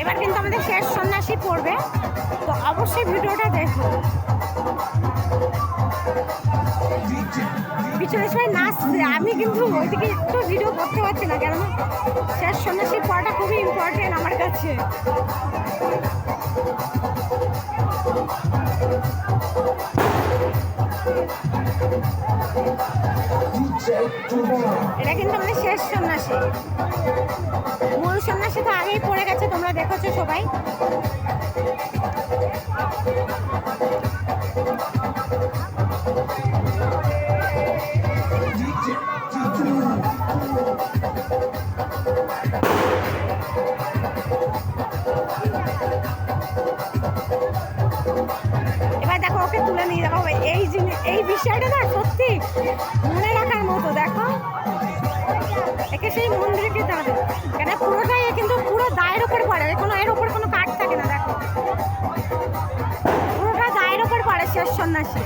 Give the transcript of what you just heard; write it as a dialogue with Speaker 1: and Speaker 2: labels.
Speaker 1: এবার কিন্তু আমাদের শেষ সন্ন্যাসী পড়বে, তো অবশ্যই ভিডিওটা দেখো। পিছনে সবাই নাচছে, আমি কিন্তু ওইদিকে একটু ভিডিও করতে পারছি না, কেন শেষ সন্ন্যাসী পড়াটা খুবই ইম্পর্টেন্ট আমার কাছে। এটা কিন্তু আমাদের শেষ সন্ন্যাসী, মূল সন্ন্যাসী তো আগেই পড়ে গেছে, তোমরা দেখেছো সবাই। এবার দেখো ওকে তুলে নিয়ে যাবো। এই জিনিস, এই বিষয়টা না সত্যি মনে রাখার মতো। দেখো একে সেই মন্দিরে যেতে হবে, কেন পুরোটাই কিন্তু পুরো দায়ের ওপর পড়ে, কোনো এর ওপর কোনো কাঠ থাকে না। দেখো পুরোটা দায়ের ওপর পড়ে শেষ সন্ন্যাসী।